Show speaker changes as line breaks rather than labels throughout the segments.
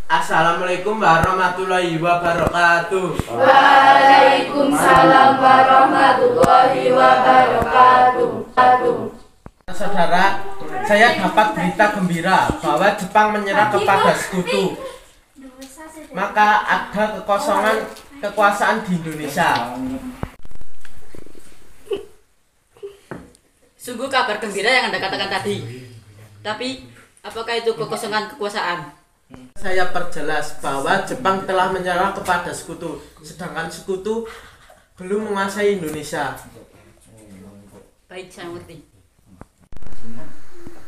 Assalamualaikum warahmatullahi wabarakatuh.
Waalaikumsalam warahmatullahi wabarakatuh.
Saudara, saya dapat berita gembira bahwa Jepang menyerah kepada sekutu. Maka ada kekosongan kekuasaan di Indonesia.
Sungguh kabar gembira yang Anda katakan tadi. Tapi, apakah itu kekosongan kekuasaan?
Saya perjelas bahwa Jepang telah menyerah kepada sekutu, sedangkan sekutu belum menguasai Indonesia.
Baik, saya mengerti.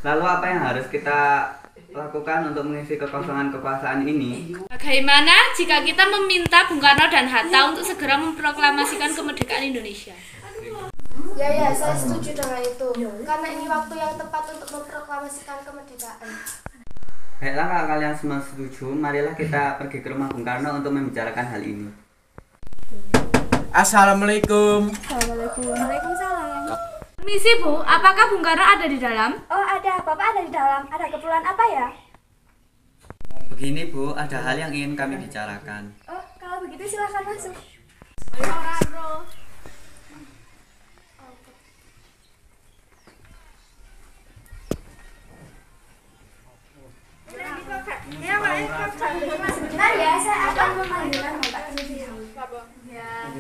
Lalu apa yang harus kita lakukan untuk mengisi kekosongan kekuasaan ini?
Bagaimana jika kita meminta Bung Karno dan Hatta untuk segera memproklamasikan kemerdekaan Indonesia?
Ya, saya setuju dengan itu. Karena ini waktu yang tepat untuk memproklamasikan kemerdekaan.
Baiklah, kalau kalian semua setuju, marilah kita pergi ke rumah Bung Karno untuk membicarakan hal ini.
Assalamualaikum.
Waalaikumsalam.
Permisi Bu, apakah Bung Karno ada di dalam?
Oh, ada. Bapak ada di dalam. Ada keperluan apa ya?
Begini Bu, ada hal yang ingin kami bicarakan.
Oh, kalau begitu silahkan masuk. Sebentar ya, saya akan memanggilkan Bapak terlebih dahulu. Ya.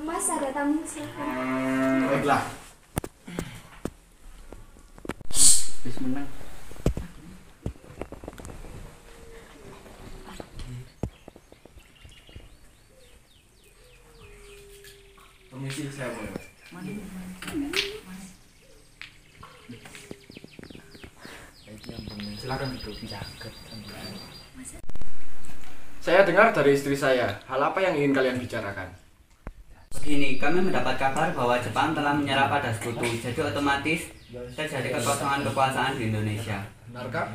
Mas, ada tamu, silakan.
Baiklah.
Bismillah.
Permisi, saya boleh.
Silakan duduk. Saya dengar dari istri saya, hal apa yang ingin kalian bicarakan?
Begini, kami mendapat kabar bahwa Jepang telah menyerah pada sekutu, jadi otomatis terjadi kekosongan kekuasaan di Indonesia.
Benarkah?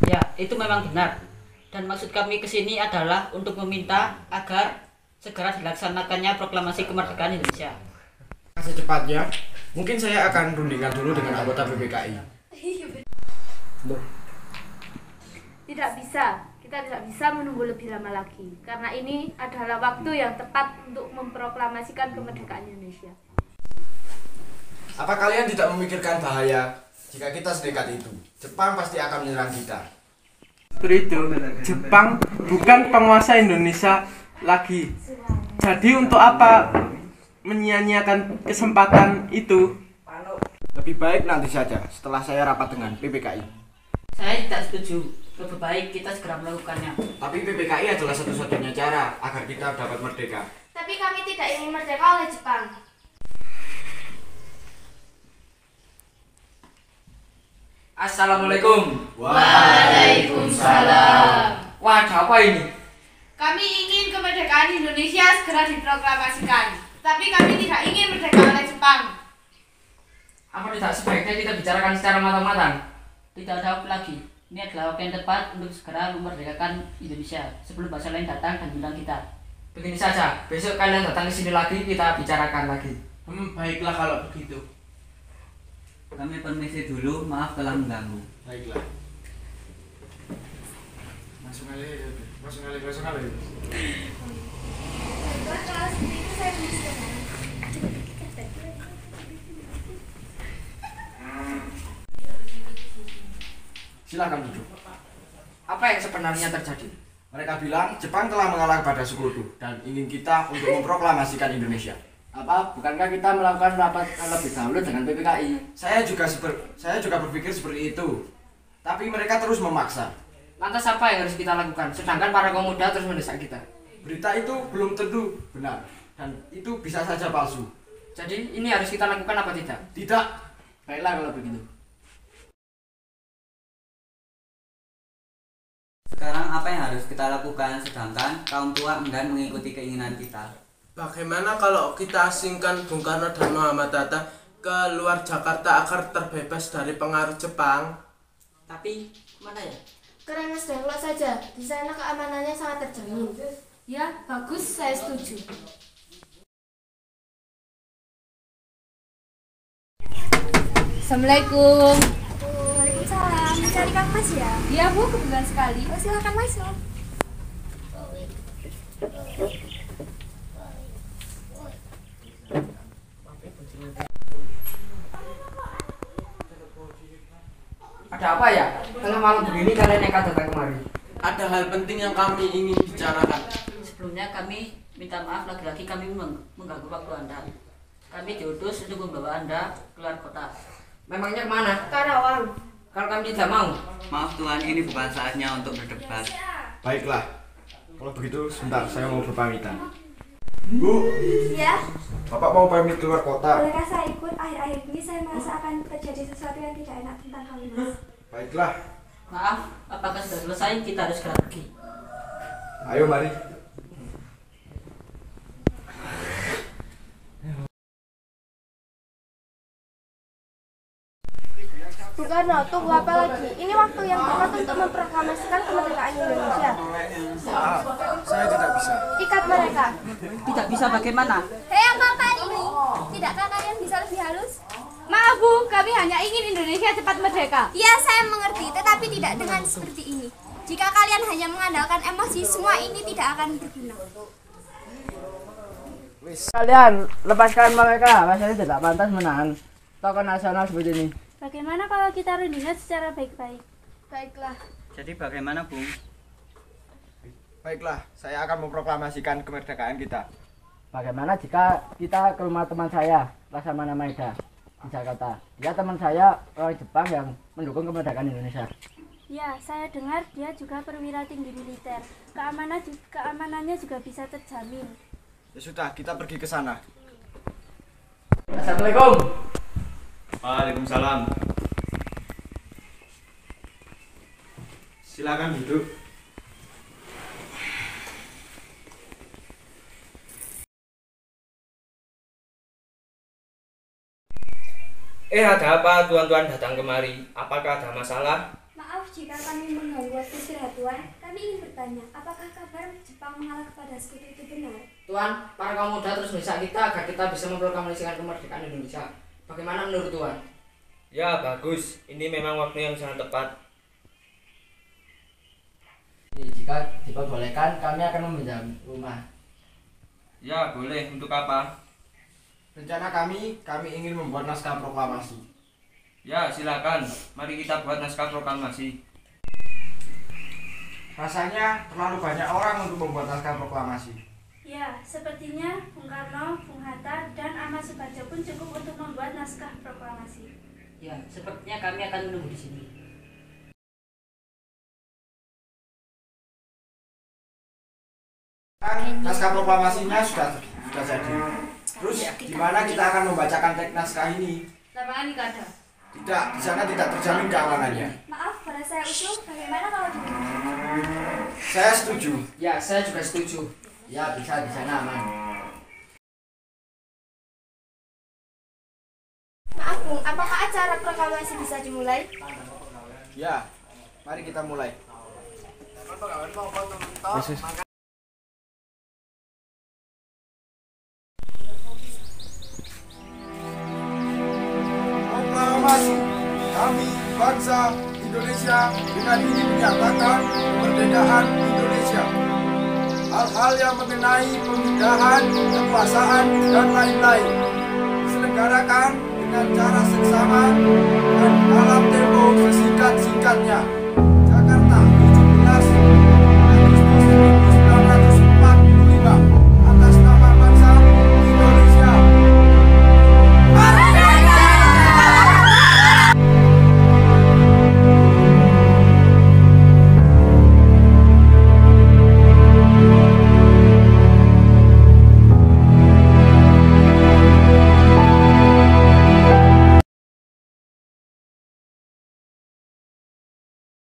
Ya, itu memang benar. Dan maksud kami ke sini adalah untuk meminta agar segera dilaksanakannya proklamasi kemerdekaan Indonesia.
Secepatnya, mungkin saya akan rundingkan dulu dengan anggota BPKI.
Tidak bisa. Kita tidak bisa menunggu lebih lama lagi. Karena ini adalah waktu yang tepat untuk memproklamasikan kemerdekaan Indonesia.
Apa kalian tidak memikirkan bahaya jika kita sedekat itu? Jepang pasti akan menyerang kita.
Seperti itu, Jepang bukan penguasa Indonesia lagi. Jadi untuk apa menyia-nyiakan kesempatan itu?
Lebih baik nanti saja, setelah saya rapat dengan PPKI.
Saya tidak setuju. Lebih baik kita segera melakukannya.
Tapi PPKI adalah satu-satunya cara agar kita dapat merdeka.
Tapi kami tidak ingin merdeka oleh Jepang.
Assalamualaikum.
Waalaikumsalam.
Wah, ada apa ini?
Kami ingin kemerdekaan Indonesia segera diproklamasikan. Tapi kami tidak ingin merdeka oleh Jepang.
Apa tidak sebaiknya kita bicarakan secara matang-matang? Tidak ada waktu lagi. Ini adalah waktu yang tepat untuk segera memerdekakan Indonesia sebelum bangsa lain datang dan menyerang kita. Begini saja, besok kalian datang ke sini lagi, kita bicarakan lagi.
Baiklah kalau begitu.
Kami permisi dulu, maaf telah mengganggu.
Baiklah. Langsung aja.
Kalau seperti itu saya bisa.
Silakan duduk.
Apa yang sebenarnya terjadi?
Mereka bilang Jepang telah mengalah pada sekutu dan ingin kita untuk memproklamasikan Indonesia.
Apa? Bukankah kita melakukan rapat lebih dahulu dengan PPKI?
Saya juga berpikir seperti itu. Tapi mereka terus memaksa.
Lantas apa yang harus kita lakukan? Sedangkan para pemuda terus mendesak kita.
Berita itu belum tentu benar dan itu bisa saja palsu.
Jadi ini harus kita lakukan apa tidak?
Tidak.
Baiklah kalau begitu.
Sekarang apa yang harus kita lakukan sedangkan kaum tua enggan mengikuti keinginan kita?
Bagaimana kalau kita asingkan Bung Karno dan Muhammad Hatta ke luar Jakarta agar terbebas dari pengaruh Jepang?
Tapi mana ya?
Ke Rengas Dengklok saja. Di sana keamanannya sangat terjamin.
Ya, bagus, saya setuju.
Assalamualaikum.
Waalaikumsalam. cari Kang Mas ya?
Iya Bu, kebetulan sekali.
Oh, silakan masuk.
Ada apa ya? Tengah malam begini kalian nekat datang kemari.
Ada hal penting yang kami ingin bicarakan.
Sebelumnya kami minta maaf lagi-lagi kami mengganggu waktu Anda. Kami diutus untuk membawa Anda keluar kota. Memangnya kemana?
Karawang.
Kalau kami tidak mau.
Maaf Tuan, ini bukan saatnya untuk berdebat.
Baiklah. Kalau begitu, sebentar saya mau berpamitan. Bu,
Ya,
Bapak mau pamit keluar kota.
bolehkah saya ikut? Akhir-akhir ini saya merasa akan terjadi sesuatu yang tidak enak tentang Kang Mas.
Baiklah.
Maaf, apakah sudah selesai? Kita harus segera pergi.
Ayo mari.
Bung Karno, tunggu apa lagi? Ini waktu yang tepat untuk memproklamasikan kemerdekaan Indonesia.
Maaf, saya tidak bisa.
Ikat mereka.
Tidak bisa bagaimana?
Hei, apa ini? Tidakkah kalian bisa lebih halus?
Maaf Bu, kami hanya ingin Indonesia cepat merdeka.
Ya, saya mengerti, tetapi tidak dengan seperti ini. Jika kalian hanya mengandalkan emosi, semua ini tidak akan berguna.
Kalian lepaskan mereka. Rasanya tidak pantas menahan tokoh nasional seperti ini.
Bagaimana kalau kita rundingkan secara baik-baik?
Baiklah.
Jadi bagaimana Bung?
Baiklah, saya akan memproklamasikan kemerdekaan kita.
Bagaimana jika kita ke rumah teman saya, Laksamana Maeda di Jakarta? Dia teman saya orang Jepang yang mendukung kemerdekaan Indonesia.
Ya, saya dengar dia juga perwira tinggi militer. Keamanannya juga bisa terjamin.
Ya sudah, kita pergi ke sana.
Assalamualaikum.
Waalaikumsalam. Silakan duduk.
Ada apa tuan-tuan datang kemari? Apakah ada masalah?
Maaf jika kami mengganggu waktu istirahat Tuan. Kami ingin bertanya, apakah kabar Jepang mengalah kepada sekutu itu benar?
Tuan, para kaum muda terus mendesak kita agar kita bisa memproklamasikan kemerdekaan Indonesia. Bagaimana menurut Tuan?
Ya bagus, ini memang waktu yang sangat tepat.
Jika diperbolehkan, kami akan meminjam rumah.
Ya boleh, untuk apa?
Rencana kami ingin membuat naskah proklamasi.
Ya silakan, mari kita buat naskah proklamasi.
Rasanya terlalu banyak orang untuk membuat naskah proklamasi.
Ya, sepertinya Bung Karno, Bung Hatta, dan Ahmad Subarjo pun cukup untuk membuat naskah proklamasi.
Ya, sepertinya kami akan menunggu di sini.
Naskah proklamasinya sudah jadi. Terus di mana kita akan membacakan teks naskah ini?
Lapangan Ikada.
Tidak, di sana tidak terjamin keamanannya.
Maaf, pada saya usul, bagaimana kalau di
Saya setuju.
Ya, saya juga setuju. Ya, bisa di sana aman.
Maaf Bung, apakah acara proklamasi bisa dimulai?
Ya, mari kita mulai. Proklamasi kami bangsa Indonesia dengan ini menyatakan kemerdekaan Indonesia. Hal-hal yang mengenai pemindahan, kekuasaan, dan lain-lain diselenggarakan dengan cara seksama dan dalam tempo sesingkat-singkatnya.